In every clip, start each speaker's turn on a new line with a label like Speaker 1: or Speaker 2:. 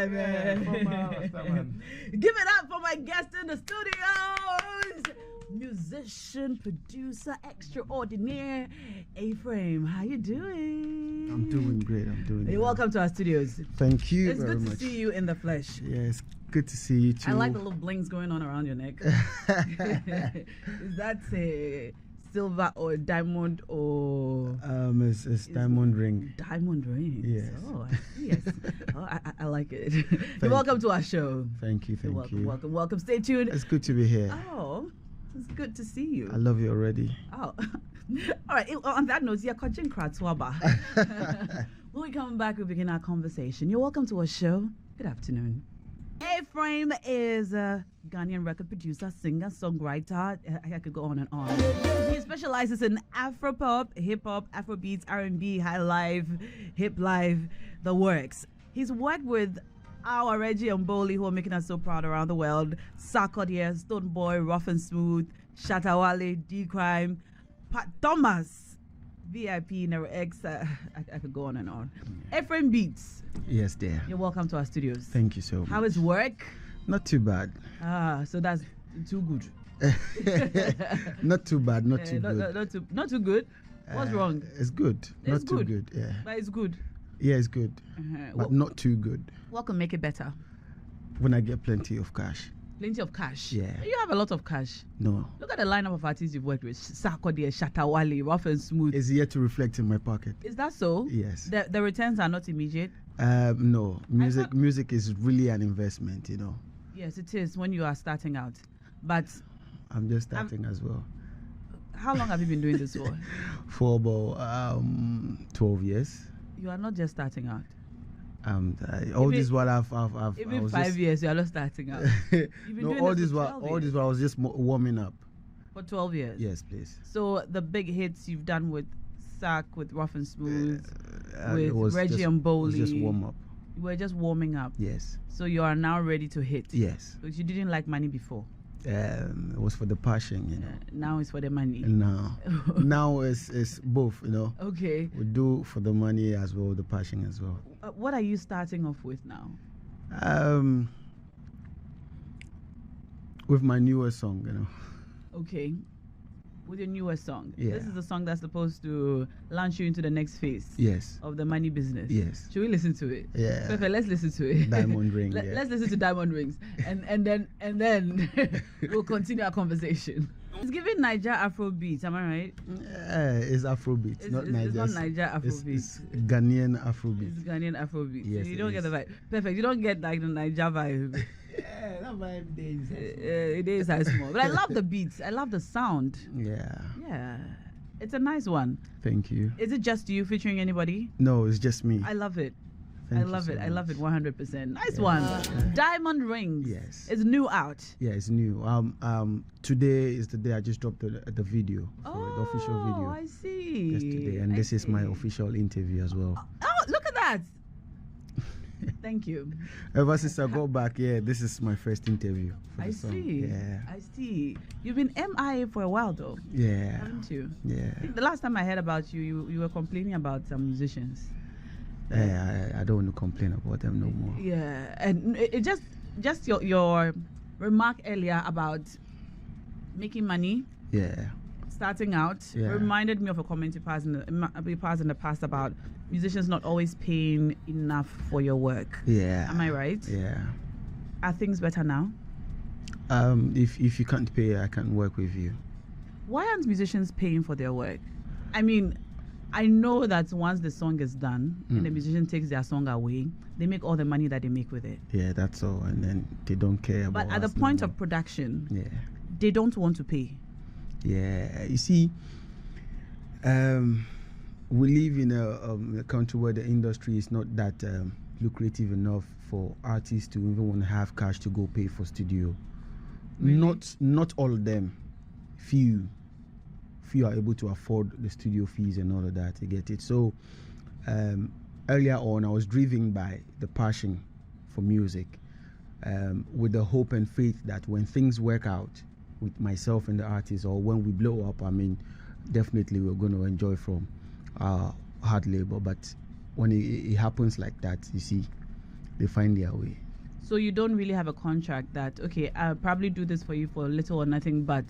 Speaker 1: guy, man. Give it up for my guest in the studios. Musician, producer, extraordinaire, A-Frame. How you doing?
Speaker 2: I'm doing great.
Speaker 1: You're welcome to our studios.
Speaker 2: Thank you
Speaker 1: It's
Speaker 2: very
Speaker 1: good
Speaker 2: much.
Speaker 1: to see you in the flesh.
Speaker 2: Yes, good to see you too.
Speaker 1: I like the little blings going on around your neck. Is that a silver or diamond or?
Speaker 2: It's diamond ring.
Speaker 1: Diamond ring.
Speaker 2: Yes.
Speaker 1: Oh, I see. Yes. Oh, I like it. You're welcome to our show.
Speaker 2: Thank you. Thank you.
Speaker 1: Welcome. Stay tuned.
Speaker 2: It's good to be here.
Speaker 1: Oh, it's good to see you.
Speaker 2: I love you already.
Speaker 1: Oh, all right. On that note, coaching Kratwaba. When we come back, we begin our conversation. You're welcome to our show. Good afternoon. A-Frame is a Ghanaian record producer, singer, songwriter. I could go on and on. He specializes in Afropop, hip-hop, Afrobeats, R&B, high life, hip life, the works. He's worked with our Reggie and Boli, who are making us so proud around the world. Sarkodie, Stone Boy, Rough and Smooth, Shatawale, D-Crime, Pat Thomas, VIP, Nero X. I could go on and on. A-Frame Beats.
Speaker 2: Yes, dear.
Speaker 1: You're welcome to our studios.
Speaker 2: Thank you so much.
Speaker 1: How is work?
Speaker 2: Not too bad.
Speaker 1: So that's too good.
Speaker 2: Not too bad. Not too good.
Speaker 1: Not too good. What's wrong?
Speaker 2: It's good.
Speaker 1: It's
Speaker 2: not
Speaker 1: good.
Speaker 2: too good. Yeah.
Speaker 1: But it's good.
Speaker 2: Yeah, it's good. But not too good.
Speaker 1: What can make it better?
Speaker 2: When I get plenty of cash.
Speaker 1: Plenty of cash.
Speaker 2: Yeah.
Speaker 1: You have a lot of cash.
Speaker 2: No.
Speaker 1: Look at the lineup of artists you've worked with. Sarkodie, Shatawale, Rough and Smooth.
Speaker 2: It's yet to reflect in my pocket.
Speaker 1: Is that so?
Speaker 2: Yes.
Speaker 1: The returns are not immediate?
Speaker 2: No. Music is really an investment, you know.
Speaker 1: Yes, it is when you are starting out. But
Speaker 2: I'm just starting as well.
Speaker 1: How long have you been doing this for?
Speaker 2: For about 12 years.
Speaker 1: You are not just starting out.
Speaker 2: All this while I've
Speaker 1: even 5 years you are not starting out. You've been doing
Speaker 2: all
Speaker 1: this
Speaker 2: this while I was just warming up.
Speaker 1: For 12 years.
Speaker 2: Yes, please.
Speaker 1: So the big hits you've done with Sack, with Rough and Smooth, with Reggie
Speaker 2: just,
Speaker 1: and Boli.
Speaker 2: It was just warm up.
Speaker 1: You were just warming up.
Speaker 2: Yes.
Speaker 1: So you are now ready to hit.
Speaker 2: Yes.
Speaker 1: Because you didn't like money before.
Speaker 2: It was for the passion, you know.
Speaker 1: Now it's for the money.
Speaker 2: Now it's both, you know.
Speaker 1: Okay.
Speaker 2: We do for the money as well, the passion as well.
Speaker 1: What are you starting off with now?
Speaker 2: With my newest song, you know.
Speaker 1: Okay. With your newest song.
Speaker 2: Yeah.
Speaker 1: This is the song that's supposed to launch you into the next phase.
Speaker 2: Yes.
Speaker 1: Of the money business.
Speaker 2: Yes.
Speaker 1: Should we listen to it?
Speaker 2: Yeah.
Speaker 1: Perfect. Let's listen to it.
Speaker 2: Diamond Ring.
Speaker 1: Let's listen to Diamond Rings, and then we'll continue our conversation. It's giving Niger Afrobeat. Am I right?
Speaker 2: It's Afrobeat, not Niger.
Speaker 1: It's not Niger Afrobeat.
Speaker 2: It's Ghanaian Afrobeat.
Speaker 1: It's Ghanaian Afrobeat.
Speaker 2: Yes,
Speaker 1: so you don't get the vibe. Perfect. You don't get like the Niger vibe.
Speaker 2: Yeah, that vibe is.
Speaker 1: It is as small, but I love the beats. I love the sound.
Speaker 2: Yeah.
Speaker 1: Yeah, it's a nice one.
Speaker 2: Thank you.
Speaker 1: Is it just you featuring anybody?
Speaker 2: No, it's just me.
Speaker 1: I love it.
Speaker 2: Thank
Speaker 1: I
Speaker 2: you
Speaker 1: love
Speaker 2: so
Speaker 1: it. I love it 100%. Nice
Speaker 2: Yeah.
Speaker 1: one. Diamond Rings.
Speaker 2: Yes.
Speaker 1: It's new out.
Speaker 2: Yeah, it's new. Today is the day I just dropped the video for the official video.
Speaker 1: Oh, I see.
Speaker 2: Yesterday, and this is my official interview as well.
Speaker 1: Oh, look at that. Thank you.
Speaker 2: Ever since I got back, this is my first interview for
Speaker 1: I
Speaker 2: the song.
Speaker 1: see.
Speaker 2: Yeah.
Speaker 1: I see. You've been MIA for a while though.
Speaker 2: Yeah.
Speaker 1: Haven't you?
Speaker 2: Yeah.
Speaker 1: The last time I heard about you, you were complaining about some musicians.
Speaker 2: I don't want to complain about them no more.
Speaker 1: Yeah, and it just your remark earlier about making money.
Speaker 2: Yeah.
Speaker 1: Starting out reminded me of a comment you passed in the past about musicians not always paying enough for your work.
Speaker 2: Yeah.
Speaker 1: Am I right?
Speaker 2: Yeah.
Speaker 1: Are things better now?
Speaker 2: If you can't pay, I can't work with you.
Speaker 1: Why aren't musicians paying for their work? I mean, I know that once the song is done and the musician takes their song away, they make all the money that they make with it.
Speaker 2: Yeah, that's all, and then they don't care about.
Speaker 1: But at the point of production, they don't want to pay.
Speaker 2: Yeah, you see, we live in a country where the industry is not that lucrative enough for artists to even want to have cash to go pay for studio.
Speaker 1: Really?
Speaker 2: Not all of them. Few are able to afford the studio fees and all of that. You get it. So earlier on, I was driven by the passion for music, with the hope and faith that when things work out with myself and the artist, or when we blow up, I mean, definitely we're going to enjoy from our hard labor. But when it happens like that, you see, they find their way.
Speaker 1: So you don't really have a contract that, okay, I'll probably do this for you for little or nothing, but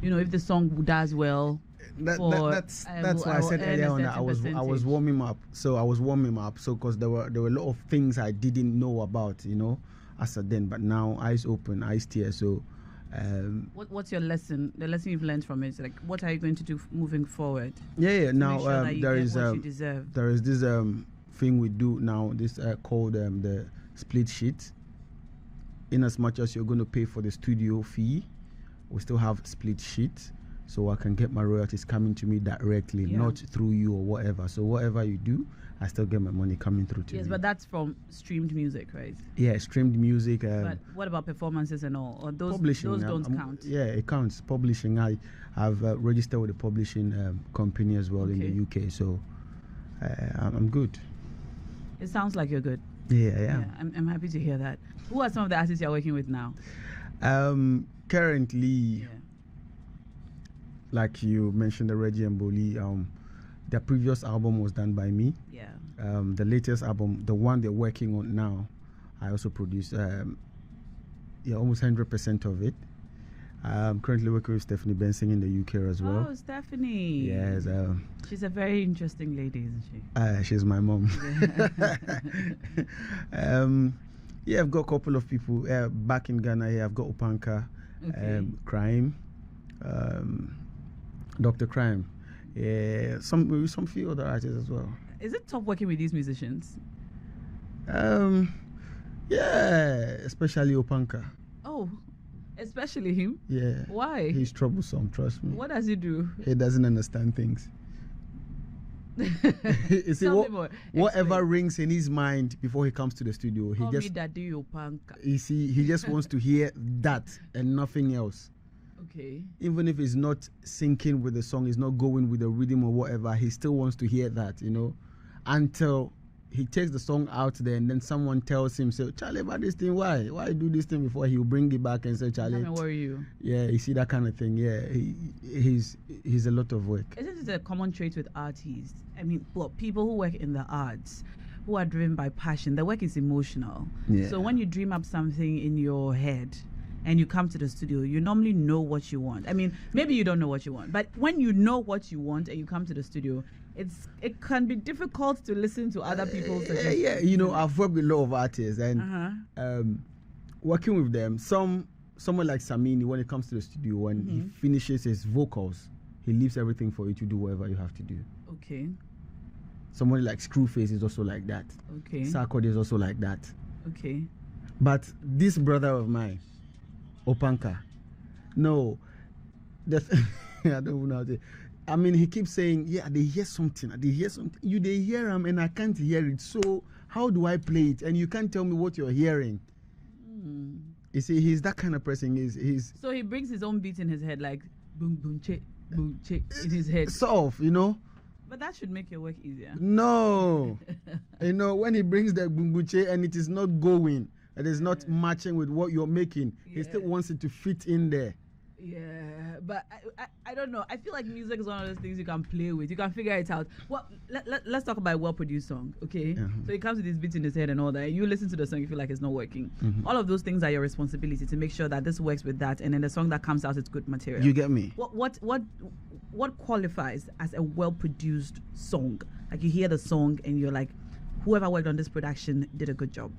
Speaker 1: you know, if the song does well,
Speaker 2: That's why I said earlier on that I was warming up. So I was warming up. So because there were a lot of things I didn't know about, you know, as a then. But now eyes open, eyes tear. So
Speaker 1: what's your lesson? The lesson you've learned from it? Like, what are you going to do moving forward?
Speaker 2: Yeah. Now
Speaker 1: sure
Speaker 2: there is this thing we do now. This called the split sheet. In as much as you're going to pay for the studio fee, we still have split sheet, so I can get my royalties coming to me directly, not through you or whatever. So whatever you do, I still get my money coming through to me.
Speaker 1: Yes, but that's from streamed music, right?
Speaker 2: Yeah, streamed music.
Speaker 1: But what about performances and all? Or those don't count?
Speaker 2: Yeah, it counts. Publishing, I've registered with a publishing company as well in the UK, so I'm good.
Speaker 1: It sounds like you're good.
Speaker 2: Yeah.
Speaker 1: I'm happy to hear that. Who are some of the artists you're working with now?
Speaker 2: Currently, like you mentioned, the Reggie and Boli, their previous album was done by me.
Speaker 1: Yeah.
Speaker 2: The latest album, the one they're working on now, I also produced. Almost 100% of it. I'm currently working with Stephanie Benson in the UK as well.
Speaker 1: Oh, Stephanie.
Speaker 2: Yes.
Speaker 1: She's a very interesting lady, isn't she?
Speaker 2: She's my mom. I've got a couple of people back in Ghana here. I've got Opanka, Crime, Dr. Crime, some few other artists as well.
Speaker 1: Is it tough working with these musicians?
Speaker 2: Especially Opanka.
Speaker 1: Oh, especially him?
Speaker 2: Yeah.
Speaker 1: Why?
Speaker 2: He's troublesome, trust me.
Speaker 1: What does he do?
Speaker 2: He doesn't understand things. You see, whatever rings in his mind before he comes to the studio, he just wants to hear that and nothing else.
Speaker 1: Okay.
Speaker 2: Even if it's not syncing with the song, it's not going with the rhythm or whatever, he still wants to hear that, you know, until he takes the song out there and then someone tells him, say, Charlie, about this thing, why do this thing, before he'll bring it back and say, Charlie,
Speaker 1: don't worry you.
Speaker 2: Yeah, you see that kind of thing. Yeah, he's a lot of work.
Speaker 1: Isn't it a common trait with artists? I mean, well, people who work in the arts, who are driven by passion, their work is emotional.
Speaker 2: Yeah.
Speaker 1: So when you dream up something in your head and you come to the studio, you normally know what you want. I mean, maybe you don't know what you want, but when you know what you want and you come to the studio, it can be difficult to listen to other people's suggestions.
Speaker 2: Yeah, you know, I've worked with a lot of artists and working with them, someone like Samini, when it comes to the studio, when he finishes his vocals, he leaves everything for you to do whatever you have to do.
Speaker 1: Okay.
Speaker 2: Somebody like Screwface is also like that.
Speaker 1: Okay.
Speaker 2: Sarkod is also like that.
Speaker 1: Okay.
Speaker 2: But this brother of mine, Opanka, no, I don't know how to. I mean, he keeps saying, they hear something. They hear him and I can't hear it. So how do I play it? And you can't tell me what you're hearing. You see, he's that kind of person. He's
Speaker 1: so he brings his own beat in his head, like boom, boom, che, in his head.
Speaker 2: Soft, you know.
Speaker 1: But that should make your work easier.
Speaker 2: No. You know, when he brings the boom, boom, che and it is not going, it is not matching with what you're making, he still wants it to fit in there.
Speaker 1: Yeah, but I don't know. I feel like music is one of those things you can play with. You can figure it out. Well, let's talk about a well-produced song, okay? So he comes with this beat in his head and all that. And you listen to the song, you feel like it's not working. All of those things are your responsibility to make sure that this works with that, and then the song that comes out is good material.
Speaker 2: You get me?
Speaker 1: What qualifies as a well-produced song? Like you hear the song and you're like, whoever worked on this production did a good job.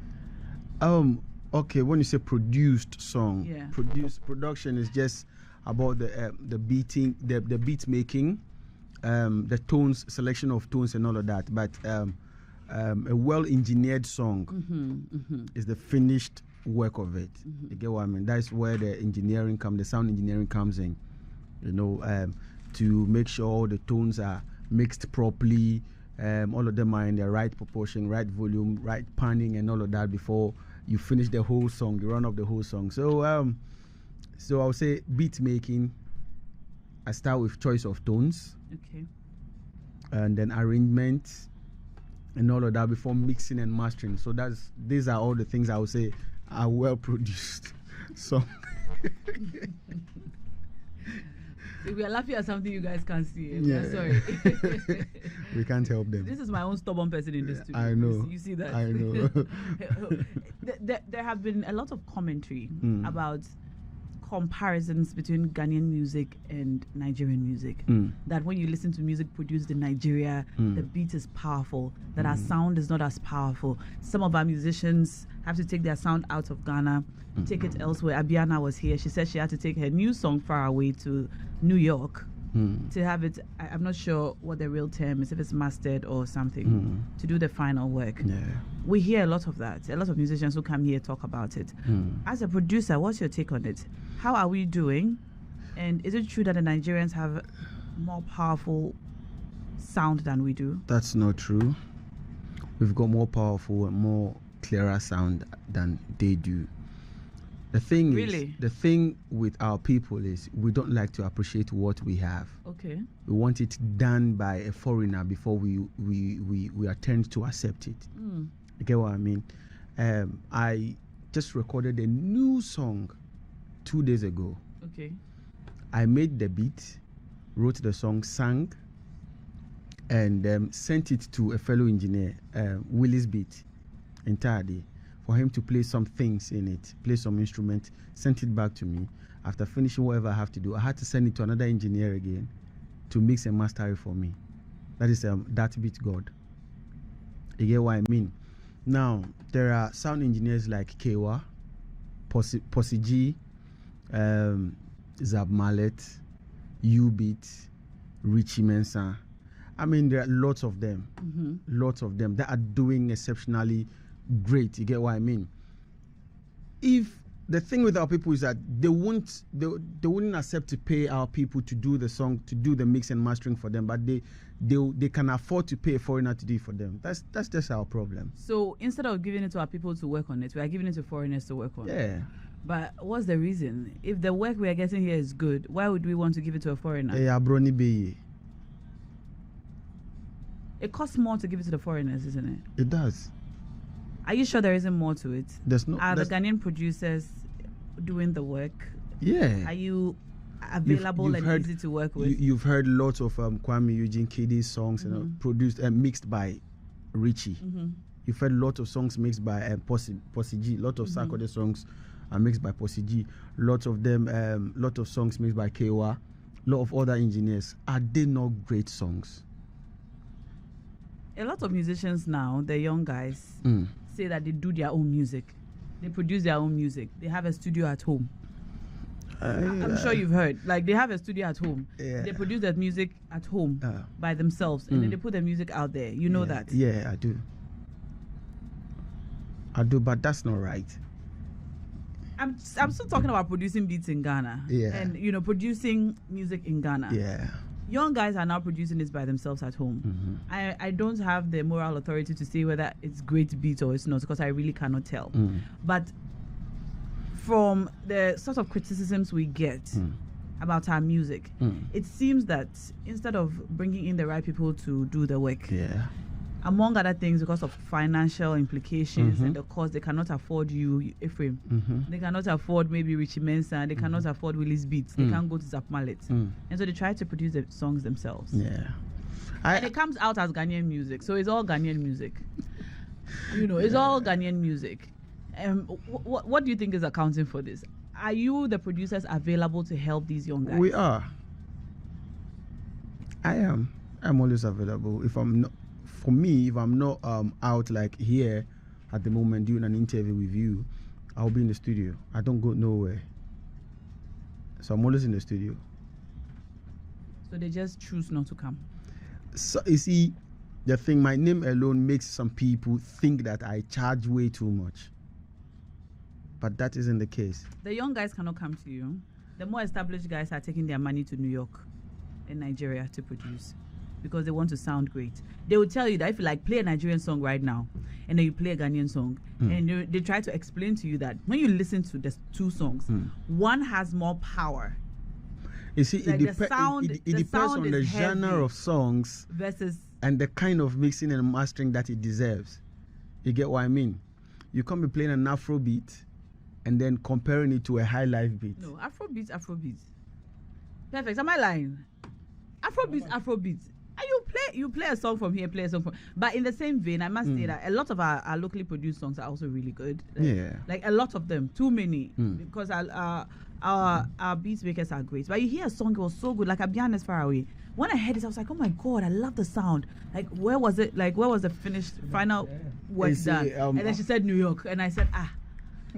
Speaker 2: Okay, when you say produced song, production is just about the beating, the beat making, the tones, selection of tones and all of that. But a well-engineered song is the finished work of it. You get what I mean? That's where the sound engineering comes in. You know, to make sure all the tones are mixed properly, all of them are in the right proportion, right volume, right panning and all of that before you finish the whole song, you run up the whole song. So I would say beat making, I start with choice of tones.
Speaker 1: Okay.
Speaker 2: And then arrangement and all of that before mixing and mastering. So these are all the things I would say are well produced. So
Speaker 1: We are laughing at something you guys can't see.
Speaker 2: Yeah.
Speaker 1: Sorry.
Speaker 2: We can't help them.
Speaker 1: This is my own stubborn person in this studio.
Speaker 2: I know.
Speaker 1: You see that?
Speaker 2: I know.
Speaker 1: There have been a lot of commentary about comparisons between Ghanaian music and Nigerian music. That when you listen to music produced in Nigeria, the beat is powerful, that our sound is not as powerful. Some of our musicians have to take their sound out of Ghana, take it elsewhere. Abiana was here. She said she had to take her new song Far Away to New York to have it, I'm not sure what the real term is, if it's mastered or something, to do the final work.
Speaker 2: Yeah.
Speaker 1: We hear a lot of that. A lot of musicians who come here talk about it. As a producer, what's your take on it? How are we doing? And is it true that the Nigerians have more powerful sound than we do?
Speaker 2: That's not true. We've got more powerful and more clearer sound than they do. The thing
Speaker 1: Really?
Speaker 2: is, the thing with our people is we don't like to appreciate what we have.
Speaker 1: Okay.
Speaker 2: We want it done by a foreigner before we attempt to accept it. You get what I mean? I just recorded a new song 2 days ago.
Speaker 1: Okay.
Speaker 2: I made the beat, wrote the song, sang, and sent it to a fellow engineer, Willis Beat, entirely, for him to play some things in it, play some instrument, sent it back to me. After finishing whatever I have to do, I had to send it to another engineer again to mix and master it for me. That is that beat God. You get what I mean? Now, there are sound engineers like Kewa, Posse G, Zab Mallet, U-Beat, Richie Mensah. I mean, there are lots of them, that are doing exceptionally great. You get what I mean? If the thing with our people is that they wouldn't accept to pay our people to do the song, to do the mix and mastering for them, but they can afford to pay a foreigner to do it for them. That's just our problem.
Speaker 1: So instead of giving it to our people to work on it, we are giving it to foreigners to work on it.
Speaker 2: Yeah.
Speaker 1: But what's the reason? If the work we are getting here is good, why would we want to give it to a foreigner? It costs more to give it to the foreigners, isn't it?
Speaker 2: It does.
Speaker 1: Are you sure there isn't more to it? Are the Ghanaian producers doing the work?
Speaker 2: Yeah.
Speaker 1: Are you available and easy to work with?
Speaker 2: You've heard lots of Kwame Eugene Kidi's songs, produced and mixed by Richie. You've heard lots of songs mixed by Posse G. Lot of Sarkodie songs are mixed by Posse G. Lots of them, lot of songs mixed by Kewa. Lot of other engineers. Are they not great songs?
Speaker 1: A lot of musicians now, the young guys, say that they do their own music. They produce their own music. They have a studio at home. I'm sure you've heard. Like, they have a studio at home.
Speaker 2: Yeah.
Speaker 1: They produce their music at home by themselves, and then they put their music out there. You know that?
Speaker 2: Yeah, I do. But that's not right.
Speaker 1: I'm still talking about producing beats in Ghana.
Speaker 2: Yeah.
Speaker 1: And, producing music in Ghana.
Speaker 2: Yeah.
Speaker 1: Young guys are now producing this by themselves at home. I don't have the moral authority to say whether it's great beat or it's not, because I really cannot tell. But from the sort of criticisms we get about our music, it seems that instead of bringing in the right people to do the work, among other things, because of financial implications and the cost, they cannot afford you, Ephraim. They cannot afford maybe Richie Mensah. They cannot afford Willis Beats. They can't go to Zap Mallet. And so they try to produce the songs themselves.
Speaker 2: Yeah.
Speaker 1: And it comes out as Ghanaian music. So it's all Ghanaian music. It's all Ghanaian music. What do you think is accounting for this? Are you, the producers, available to help these young guys?
Speaker 2: We are. I am. I'm always available. If I'm not out like here at the moment doing an interview with you, I'll be in the studio. I don't go nowhere. So I'm always in the studio.
Speaker 1: So they just choose not to come.
Speaker 2: So you see, the thing, my name alone makes some people think that I charge way too much. But that isn't the case.
Speaker 1: The young guys cannot come to you. The more established guys are taking their money to New York and Nigeria to produce, because they want to sound great. They will tell you that if you play a Nigerian song right now, and then you play a Ghanaian song, and they try to explain to you that when you listen to the two songs, one has more power.
Speaker 2: You see, it depends on the genre of songs
Speaker 1: versus
Speaker 2: and the kind of mixing and mastering that it deserves. You get what I mean? You can't be playing an Afro beat and then comparing it to a high life beat.
Speaker 1: No, Afro beats. Perfect. Am I lying? Afrobeat. And you play a song from here, play a song from. But in the same vein, I must say that a lot of our locally produced songs are also really good. Like a lot of them, too many, because our beat makers are great. But you hear a song, it was so good, like Abian is Far Away. When I heard it, I was like, oh my God, I love the sound. Like, where was it? Like, where was the final work done? And then she said New York, and I said,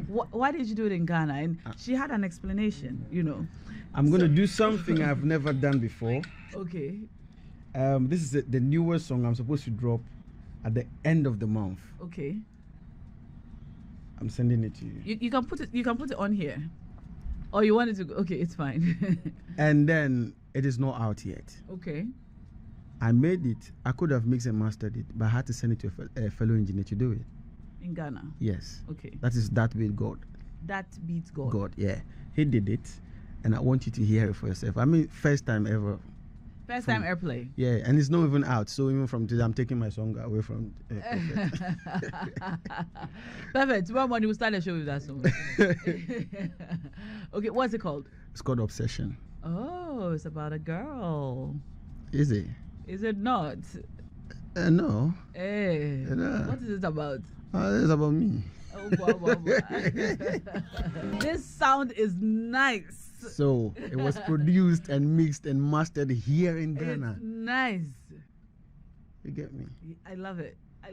Speaker 1: why did you do it in Ghana? And she had an explanation, you know.
Speaker 2: I'm going to do something I've never done before.
Speaker 1: Okay.
Speaker 2: This is the newest song I'm supposed to drop at the end of the month.
Speaker 1: Okay.
Speaker 2: I'm sending it to you.
Speaker 1: You can put it on here. Or you want it to go? Okay, it's fine.
Speaker 2: And then it is not out yet.
Speaker 1: Okay.
Speaker 2: I made it. I could have mixed and mastered it, but I had to send it to a fellow engineer to do it.
Speaker 1: In Ghana?
Speaker 2: Yes.
Speaker 1: Okay.
Speaker 2: That beat God.
Speaker 1: That beats God.
Speaker 2: God, yeah. He did it, and I want you to hear it for yourself. I mean, first time ever.
Speaker 1: First time airplay.
Speaker 2: Yeah, and it's not even out. So even from today, I'm taking my song away from.
Speaker 1: Perfect. Tomorrow morning we'll start the show with that song. Okay, what's it called?
Speaker 2: It's called Obsession.
Speaker 1: Oh, it's about a girl.
Speaker 2: Is it?
Speaker 1: Is it not?
Speaker 2: No.
Speaker 1: Hey. What is it about?
Speaker 2: It's about me.
Speaker 1: Oh, wow. This sound is nice.
Speaker 2: So it was produced and mixed and mastered here in Ghana.
Speaker 1: It's nice.
Speaker 2: You get me?
Speaker 1: I love it. I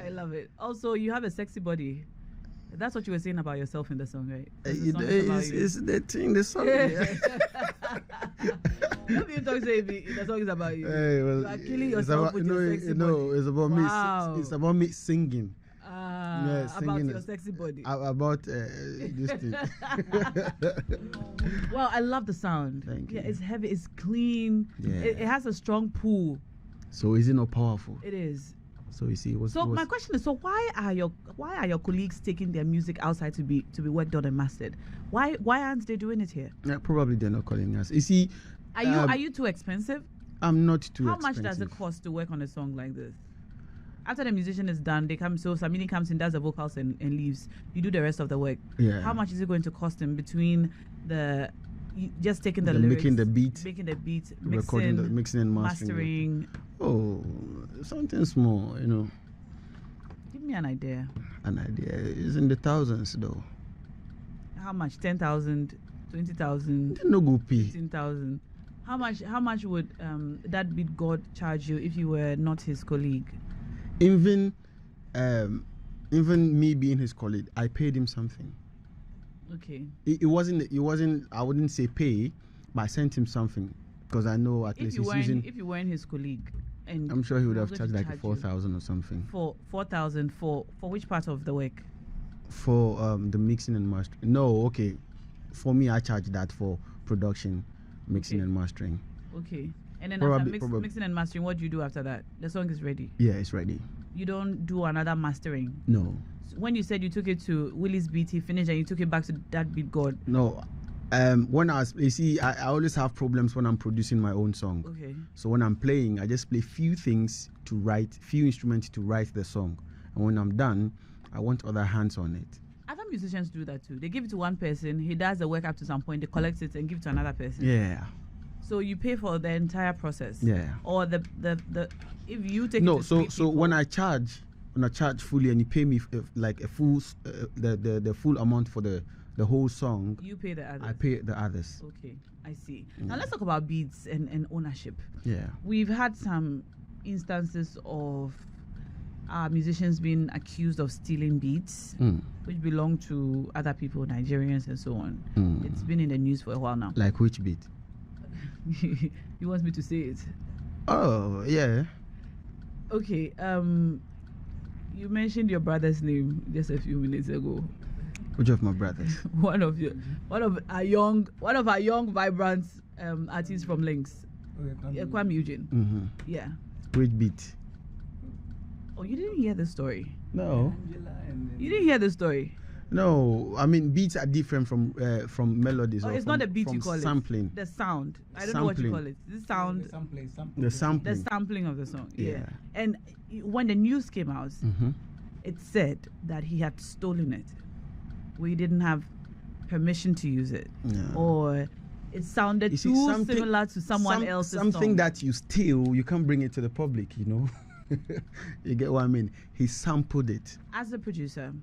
Speaker 1: love it. Also, you have a sexy body. That's what you were saying about yourself in the song, right?
Speaker 2: It's the thing, the song.
Speaker 1: What you talk say the song is about you?
Speaker 2: Hey, well,
Speaker 1: you are killing yourself with your sexy body.
Speaker 2: No, it's about me. It's about me singing.
Speaker 1: About your sexy body.
Speaker 2: About this thing.
Speaker 1: Well, I love the sound.
Speaker 2: Thank you.
Speaker 1: Yeah, it's heavy, it's clean.
Speaker 2: Yeah.
Speaker 1: It has a strong pull.
Speaker 2: So is it not powerful?
Speaker 1: It is.
Speaker 2: So you see,
Speaker 1: my question is: so why are your colleagues taking their music outside to be worked on and mastered? Why aren't they doing it here?
Speaker 2: Yeah, probably they're not calling us. You see,
Speaker 1: are you too expensive?
Speaker 2: I'm not too
Speaker 1: How
Speaker 2: expensive.
Speaker 1: much does it cost to work on a song like this? After the musician is done, Samini comes in, does the vocals and leaves. You do the rest of the work.
Speaker 2: Yeah.
Speaker 1: How much is it going to cost him between just taking the lyrics,
Speaker 2: making the beat,
Speaker 1: recording,
Speaker 2: mixing and mastering? Oh, something small, you know.
Speaker 1: Give me an idea.
Speaker 2: An idea is in the thousands, though.
Speaker 1: How much? 10,000, 20,000,
Speaker 2: no go pay.
Speaker 1: 15,000. How much would that beat God charge you if you were not his colleague?
Speaker 2: Even me being his colleague, I paid him something.
Speaker 1: Okay.
Speaker 2: It wasn't. I wouldn't say pay, but I sent him something because I know at least he's using.
Speaker 1: If you weren't his colleague, and
Speaker 2: I'm sure he would have charged like 4,000 or something.
Speaker 1: For 4,000 for which part of the work?
Speaker 2: For the mixing and mastering. No, okay. For me, I charge that for production, mixing and mastering.
Speaker 1: Okay. And then after mixing and mastering, what do you do after that? The song is ready.
Speaker 2: Yeah, it's ready.
Speaker 1: You don't do another mastering?
Speaker 2: No.
Speaker 1: So when you said you took it to Willie's beat, he finished, and you took it back to that beat God?
Speaker 2: No. When I always have problems when I'm producing my own song.
Speaker 1: Okay.
Speaker 2: So when I'm playing, I just play few instruments to write the song. And when I'm done, I want other hands on it.
Speaker 1: Other musicians do that too. They give it to one person, he does the work up to some point, they collect it and give it to another person.
Speaker 2: Yeah.
Speaker 1: So you pay for the entire process.
Speaker 2: Yeah.
Speaker 1: Or the if you take
Speaker 2: no.
Speaker 1: It to
Speaker 2: So when I charge fully and you pay me like a full the full amount for the whole song,
Speaker 1: you pay the others.
Speaker 2: I pay the others.
Speaker 1: Okay, I see. Now let's talk about beats and ownership.
Speaker 2: Yeah.
Speaker 1: We've had some instances of musicians being accused of stealing beats, which belong to other people, Nigerians and so on. It's been in the news for a while now.
Speaker 2: Like which beat?
Speaker 1: You want me to say it?
Speaker 2: Oh, yeah.
Speaker 1: Okay. You mentioned your brother's name just a few minutes ago.
Speaker 2: Which of my brothers?
Speaker 1: one of our young, vibrant artists from Links. Kwame Eugene.
Speaker 2: Mm-hmm.
Speaker 1: Yeah.
Speaker 2: Which beat?
Speaker 1: Oh, you didn't hear the story?
Speaker 2: No.
Speaker 1: You didn't hear the story?
Speaker 2: No, I mean beats are different from melodies.
Speaker 1: Oh, it's not the beat you call
Speaker 2: sampling.
Speaker 1: it. The sound. I don't know what you call it. The sound.
Speaker 2: The sampling.
Speaker 1: The sampling of the song.
Speaker 2: Yeah.
Speaker 1: And when the news came out, it said that he had stolen it. We didn't have permission to use it, or it sounded
Speaker 2: You see,
Speaker 1: too similar to someone else's
Speaker 2: something
Speaker 1: song.
Speaker 2: that you steal, you can't bring it to the public, you know. You get what I mean? He sampled it.
Speaker 1: As a producer,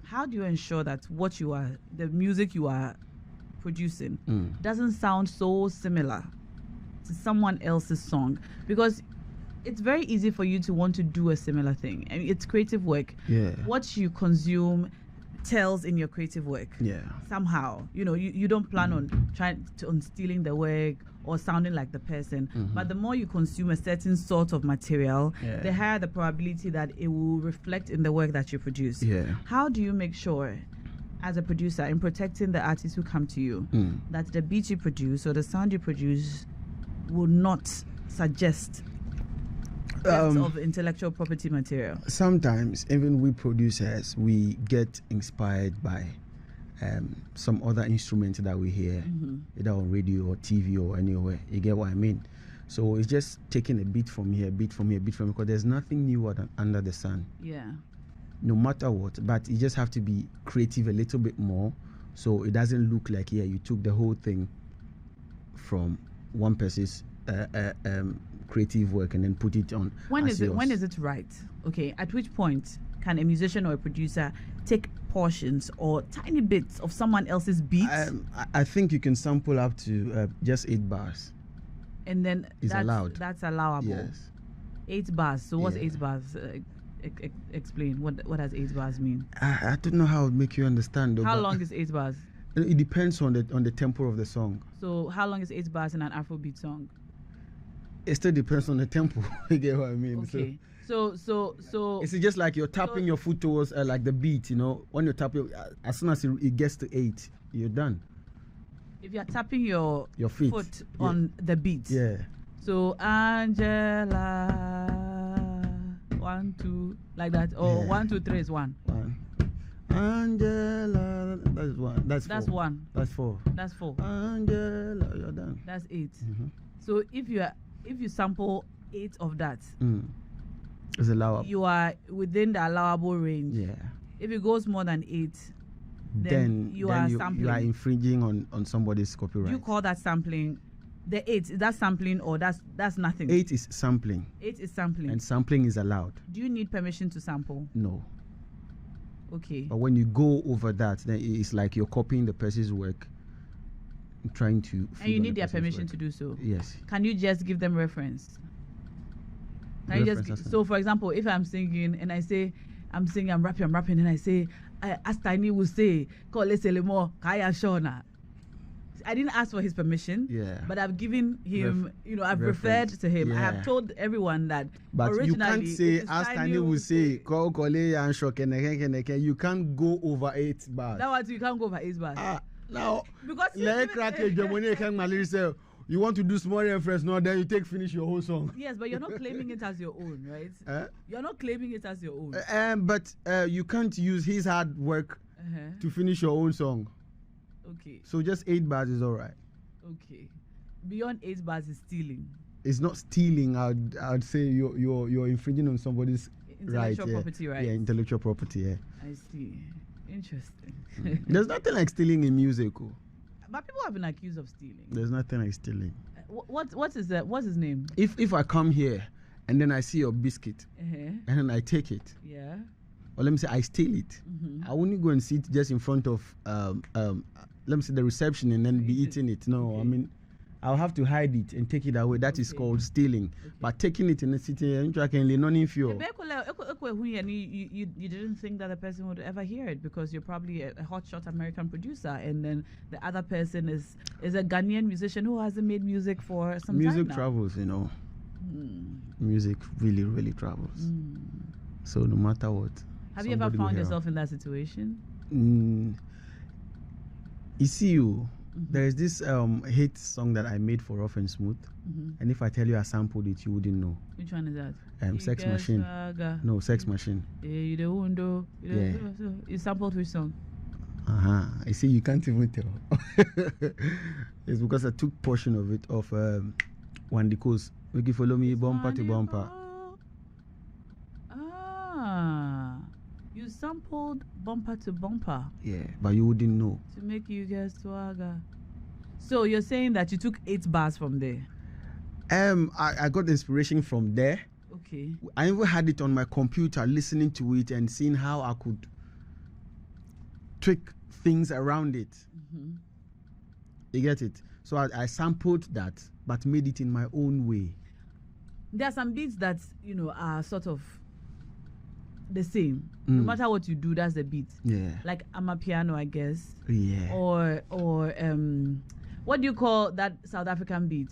Speaker 1: how do you ensure that the music you are producing doesn't sound so similar to someone else's song? Because it's very easy for you to want to do a similar thing. I mean, it's creative work.
Speaker 2: Yeah.
Speaker 1: What you consume tells in your creative work.
Speaker 2: Yeah.
Speaker 1: Somehow, you don't plan on stealing the work or sounding like the person. But the more you consume a certain sort of material, the higher the probability that it will reflect in the work that you produce.
Speaker 2: Yeah.
Speaker 1: How do you make sure, as a producer, in protecting the artists who come to you, that the beat you produce or the sound you produce will not suggest of intellectual property material?
Speaker 2: Sometimes, even we producers, we get inspired by some other instrument that we hear, either on radio or TV or anywhere. You get what I mean? So it's just taking a beat from here, because there's nothing new under the sun.
Speaker 1: Yeah.
Speaker 2: No matter what, but you just have to be creative a little bit more, so it doesn't look like you took the whole thing from one person's creative work and then put it on.
Speaker 1: When is it right? Okay, at which point can a musician or a producer take portions or tiny bits of someone else's beat?
Speaker 2: I think you can sample up to just 8 bars.
Speaker 1: And then
Speaker 2: it's allowed.
Speaker 1: That's allowable.
Speaker 2: Yes.
Speaker 1: 8 bars. So what's 8 bars? Explain what does 8 bars mean?
Speaker 2: I don't know how to make you understand.
Speaker 1: How long is 8 bars?
Speaker 2: It depends on the tempo of the song.
Speaker 1: So how long is 8 bars in an Afrobeat song?
Speaker 2: It still depends on the tempo. You get what I mean?
Speaker 1: Okay. So
Speaker 2: it's just like you're tapping your foot towards like the beat, When you're tapping, as soon as it gets to 8, you're done.
Speaker 1: If you're tapping your
Speaker 2: feet
Speaker 1: foot on the beat.
Speaker 2: Yeah.
Speaker 1: So Angela, 1, 2, like that. Or 1, 2, 3 is 1.
Speaker 2: Angela, that's 1. That's 4.
Speaker 1: 1.
Speaker 2: That's 4.
Speaker 1: That's 4.
Speaker 2: Angela, you're done.
Speaker 1: That's 8. So if you sample 8 of that,
Speaker 2: it's allowable.
Speaker 1: you are within the allowable range.
Speaker 2: Yeah.
Speaker 1: If it goes more than 8, then you are sampling.
Speaker 2: You are infringing on somebody's copyright.
Speaker 1: You call that sampling? The 8, is that sampling or that's nothing?
Speaker 2: 8 is sampling.
Speaker 1: 8 is sampling.
Speaker 2: And sampling is allowed.
Speaker 1: Do you need permission to sample?
Speaker 2: No.
Speaker 1: Okay.
Speaker 2: But when you go over that, then it's like you're copying the person's work, trying to.
Speaker 1: And you need their permission to do so.
Speaker 2: Yes.
Speaker 1: Can you just give them reference? So, for example, if I'm singing and I say I'm rapping, and I say, as Tiny will say, Kaya Shona. I didn't ask for his permission, but I've given him, I've referred to him. I have told everyone that.
Speaker 2: But
Speaker 1: originally,
Speaker 2: you can't say, as Tiny will say, you can't go over 8 bars.
Speaker 1: That's what you can't go over 8 bars.
Speaker 2: Now,
Speaker 1: because
Speaker 2: you want to do small reference, no, then you finish your whole song.
Speaker 1: Yes, but you're not claiming it as your own, right? You're not claiming it as your own.
Speaker 2: But you can't use his hard work to finish your own song.
Speaker 1: Okay.
Speaker 2: So just 8 bars is all right.
Speaker 1: Okay. Beyond 8 bars is stealing.
Speaker 2: It's not stealing. I'd say you're infringing on somebody's
Speaker 1: intellectual property rights.
Speaker 2: Yeah, intellectual property. Yeah.
Speaker 1: I see. Interesting.
Speaker 2: There's nothing like stealing in music.
Speaker 1: But people have been accused of stealing.
Speaker 2: There's nothing like stealing.
Speaker 1: What is that? What's his name?
Speaker 2: If I come here and then I see your biscuit and then I take it.
Speaker 1: Yeah.
Speaker 2: Or let me say I steal it. I won't go and sit just in front of let me say the reception and then be eating it. No, okay. I mean I'll have to hide it and take it away. That is called stealing. But taking it in the city, you didn't think that the person would ever hear it because you're probably a hotshot American producer, and then the other person is a Ghanaian musician who hasn't made music for some time now. Music travels, Music really, really travels. So no matter what.
Speaker 1: Have you ever found yourself in that situation?
Speaker 2: You see, there's this hit song that I made for Rough and Smooth, and if I tell you I sampled it, you wouldn't know.
Speaker 1: Which one is that?
Speaker 2: Sex Machine. No, Sex Machine.
Speaker 1: You sampled which song?
Speaker 2: You see, you can't even tell. It's because I took portion of it off Wandiko's Make You Follow Me, Bompa to Bompa.
Speaker 1: You sampled Bompa to Bompa.
Speaker 2: Yeah, but you wouldn't know.
Speaker 1: To make you guess swagger. So you're saying that you took 8 bars from there?
Speaker 2: I got the inspiration from there.
Speaker 1: Okay.
Speaker 2: I even had it on my computer, listening to it and seeing how I could tweak things around it. You get it? So I sampled that, but made it in my own way.
Speaker 1: There are some beats that, you know, are sort of the same. No matter what you do, that's the beat.
Speaker 2: Yeah.
Speaker 1: Like Amapiano, I guess.
Speaker 2: Yeah.
Speaker 1: Or what do you call that South African beat?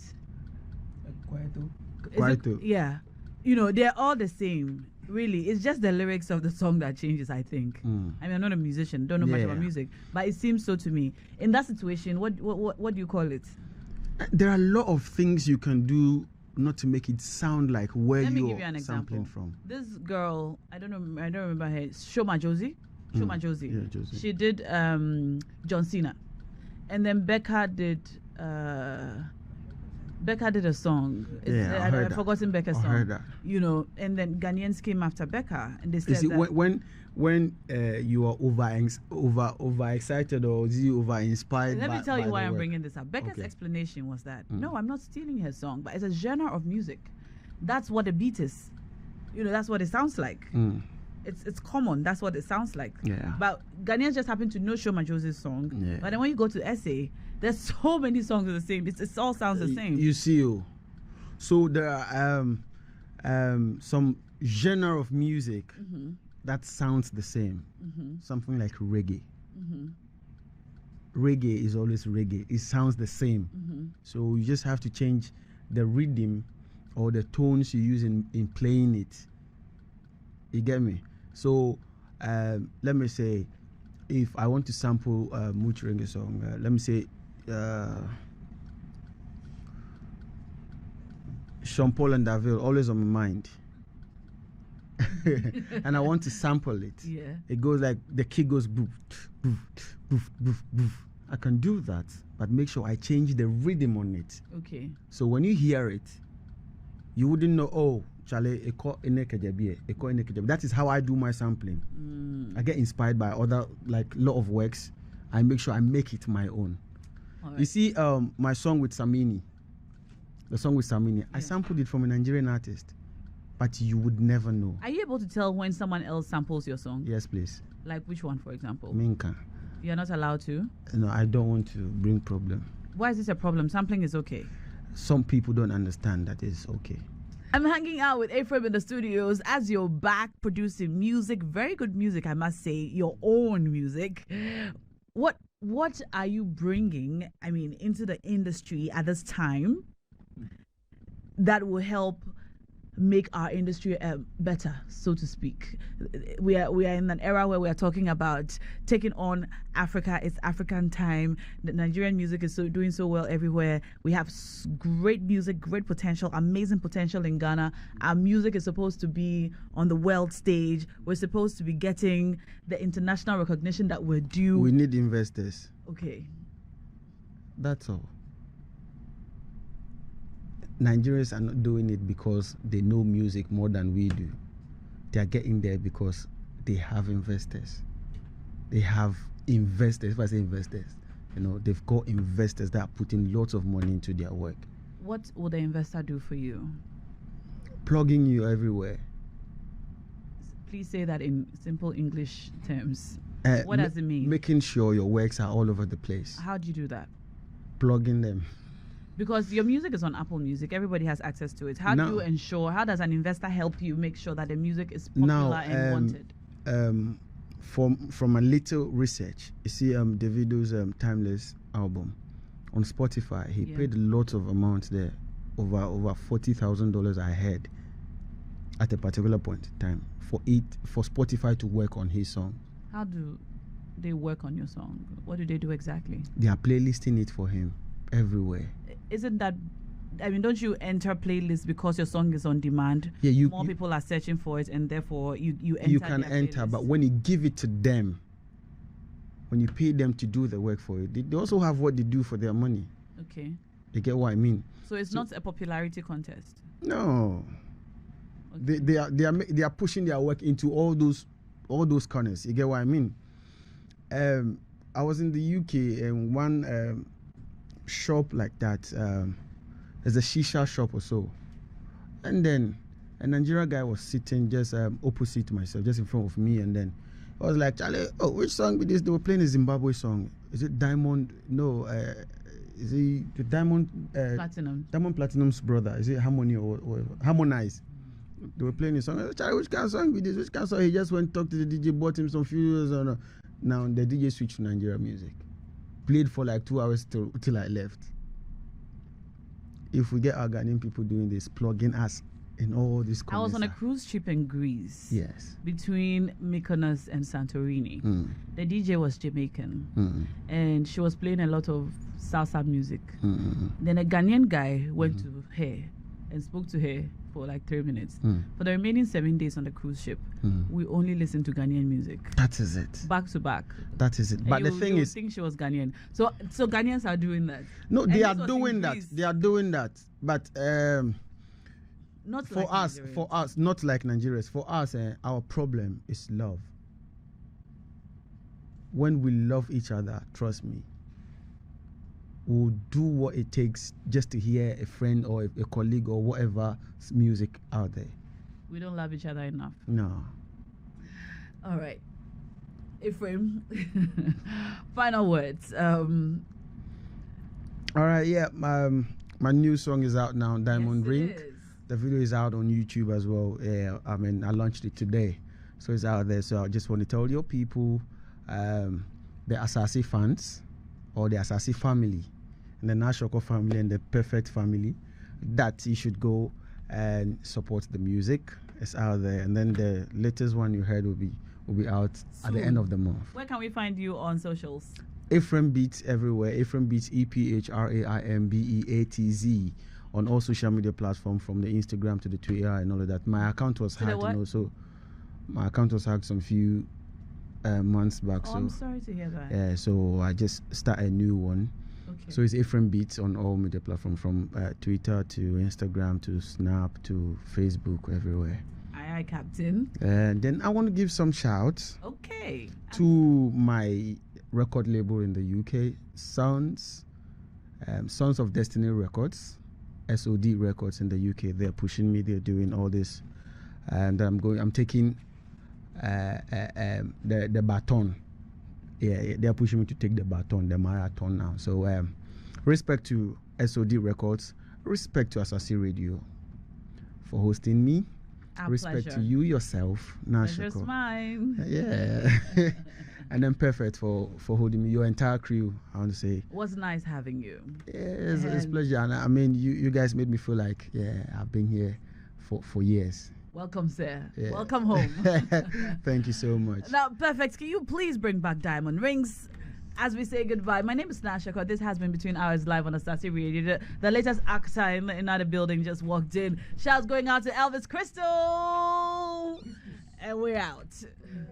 Speaker 2: Kwaito.
Speaker 1: Yeah. You know, they're all the same. Really, it's just the lyrics of the song that changes, I think. I mean, I'm not a musician, don't know much about music, but it seems so to me. In that situation, what do you call it?
Speaker 2: There are a lot of things you can do not to make it sound like where
Speaker 1: Let me
Speaker 2: you're
Speaker 1: give you an example.
Speaker 2: sampling from.
Speaker 1: This girl, I don't remember her. Shoma Josie. Shoma Josie.
Speaker 2: Yeah, Josie.
Speaker 1: She did John Cena, and then Becca did a song. I've forgotten Becca's song.
Speaker 2: I heard that.
Speaker 1: You know, and then Ghanaians came after Becca, and they said that
Speaker 2: when you are over excited or you over inspired.
Speaker 1: Let me tell you why I'm bringing this up. Becca's
Speaker 2: Okay.
Speaker 1: explanation was that no, I'm not stealing her song, but it's a genre of music. That's what a beat is. You know, that's what it sounds like. It's common. That's what it sounds like.
Speaker 2: Yeah.
Speaker 1: But Ghanaians just happen to know Shoma Josie's song.
Speaker 2: Yeah.
Speaker 1: But then when you go to SA, there's so many songs the same. It all sounds the same.
Speaker 2: You see, so there are some genre of music that sounds the same. Something like reggae. Reggae is always reggae. It sounds the same. So you just have to change the rhythm or the tones you use in playing it. You get me? So let me say, if I want to sample a Much reggae song, let me say Sean Paul and Davil, always on my mind. And I want to sample it.
Speaker 1: Yeah.
Speaker 2: It goes like, the kick goes boof, boof, boof, boof, boof. I can do that, but make sure I change the rhythm on it.
Speaker 1: Okay.
Speaker 2: So when you hear it, you wouldn't know, oh, Chale, that is how I do my sampling. I get inspired by other, like, lot of works. I make sure I make it my own.
Speaker 1: Right.
Speaker 2: You see, my song with Samini, I sampled it from a Nigerian artist, but you would never know.
Speaker 1: Are you able to tell when someone else samples your song?
Speaker 2: Yes, please.
Speaker 1: Like which one, for example?
Speaker 2: Minka.
Speaker 1: You're not allowed to?
Speaker 2: No, I don't want to bring problem.
Speaker 1: Why is this a problem? Sampling is okay.
Speaker 2: Some people don't understand that it's okay.
Speaker 1: I'm hanging out with Ephraim in the studios as you're back producing music. Very good music, I must say. Your own music. What are you bringing, I mean, into the industry at this time that will help make our industry better, so to speak? We are in an era where we are talking about taking on Africa. It's African time. The Nigerian music is doing so well everywhere. We have great music, great potential, amazing potential in Ghana. Our music is supposed to be on the world stage. We're supposed to be getting the international recognition that we're due.
Speaker 2: We need investors.
Speaker 1: Okay.
Speaker 2: That's all. Nigerians are not doing it because they know music more than we do. They are getting there because they have investors. They have investors. If I say investors, you know, they've got investors that are putting lots of money into their work.
Speaker 1: What will the investor do for you?
Speaker 2: Plugging you everywhere.
Speaker 1: Please say that in simple English terms. What does it mean?
Speaker 2: Making sure your works are all over the place.
Speaker 1: How do you do that?
Speaker 2: Plugging them.
Speaker 1: Because your music is on Apple Music, everybody has access to it. How do you ensure? How does an investor help you make sure that the music is popular and wanted?
Speaker 2: From a little research, you see, Davido's Timeless album on Spotify, he paid lots of amounts there, over $40,000 I heard at a particular point in time for Spotify to work on his song.
Speaker 1: How do they work on your song? What do they do exactly?
Speaker 2: They are playlisting it for him everywhere.
Speaker 1: Isn't that, I mean, don't you enter playlists because your song is on demand?
Speaker 2: Yeah,
Speaker 1: more people are searching for it, and therefore you enter.
Speaker 2: You can enter, but when you give it to them, when you pay them to do the work for you, they also have what they do for their money.
Speaker 1: Okay.
Speaker 2: You get what I mean?
Speaker 1: So it's not a popularity contest.
Speaker 2: No. Okay. They are pushing their work into all those corners. You get what I mean? I was in the UK and one shop like that. There's a shisha shop or so, and then a Nigerian guy was sitting just opposite myself, just in front of me, and then I was like, Charlie, oh, which song be this? They were playing a Zimbabwe song. Is it Diamond? No, is it the Diamond?
Speaker 1: Platinum.
Speaker 2: Diamond Platinum's brother. Is it Harmony or whatever? Harmonize. They were playing a song. I said, Charlie, which kind of song be this? Which kind of song? He just went talk to the DJ, bought him some few years. Now the DJ switched to Nigeria music. Played for like 2 hours till I left. If we get our Ghanaian people doing this, plugging us in all this.
Speaker 1: I was on a cruise ship in Greece.
Speaker 2: Yes.
Speaker 1: Between Mykonos and Santorini. The DJ was Jamaican, and she was playing a lot of salsa music. Then a Ghanaian guy went to her and spoke to her for like 3 minutes. For the remaining 7 days on the cruise ship, we only listened to Ghanaian music.
Speaker 2: That is it.
Speaker 1: Back to back.
Speaker 2: That is it.
Speaker 1: And
Speaker 2: but the thing is,
Speaker 1: think she was Ghanaian. So Ghanaians are doing that.
Speaker 2: No, they are doing that. They are doing that. But
Speaker 1: not
Speaker 2: for
Speaker 1: like
Speaker 2: us,
Speaker 1: Nigerians.
Speaker 2: not like Nigerians. For us, our problem is love. When we love each other, trust me, we'll do what it takes just to hear a friend or a colleague or whatever music out there.
Speaker 1: We don't love each other enough.
Speaker 2: No.
Speaker 1: All right. Ephraim, final words.
Speaker 2: All right, yeah. My new song is out now, Diamond Ring.
Speaker 1: It is.
Speaker 2: The video is out on YouTube as well. Yeah, I mean, I launched it today, so it's out there. So I just want to tell your people, the Asaase fans, or the Asaase family, and the Naa Ashorkor family, and the Perfect family, that you should go and support the music. It's out there, and then the latest one you heard will be out
Speaker 1: soon.
Speaker 2: at the end of the month.
Speaker 1: Where can we find you on socials?
Speaker 2: Ephraim Beats everywhere. Ephraim Beats, EPHRAIMBEATZ, on all social media platforms, from the Instagram to the Twitter and all of that. My account was hacked, so my account was hacked some few months back.
Speaker 1: Oh,
Speaker 2: so
Speaker 1: I'm sorry to hear that.
Speaker 2: yeah, so I just started a new one.
Speaker 1: Okay.
Speaker 2: So it's Ephraim Beats on all media platforms, from Twitter to Instagram to Snap to Facebook, everywhere.
Speaker 1: Aye, Captain.
Speaker 2: And then I want to give some shouts
Speaker 1: Okay.
Speaker 2: to my record label in the UK, Sons of Destiny Records, SOD Records in the UK. They're pushing me. They're doing all this, and I'm taking the baton. Yeah, they're pushing me to take the baton, the marathon now. So respect to SOD Records, respect to Asaase Radio for hosting me.
Speaker 1: Our
Speaker 2: Respect
Speaker 1: pleasure.
Speaker 2: to you yourself, Naa
Speaker 1: Pleasure's
Speaker 2: Ashorkor.
Speaker 1: mine.
Speaker 2: Yeah. And then Perfect for holding me, your entire crew, I want to say.
Speaker 1: It was nice having you.
Speaker 2: Yeah, it's a pleasure. And I mean, you guys made me feel like, yeah, I've been here for years.
Speaker 1: Welcome, sir.
Speaker 2: Yeah.
Speaker 1: Welcome home.
Speaker 2: Thank you so much.
Speaker 1: Now, Perfect, can you please bring back Diamond Rings as we say goodbye? My name is Naa Ashorkor. This has been Between Hours live on Asaase Radio. The latest actor in another building just walked in. Shouts going out to Elvis Crystal. And we're out.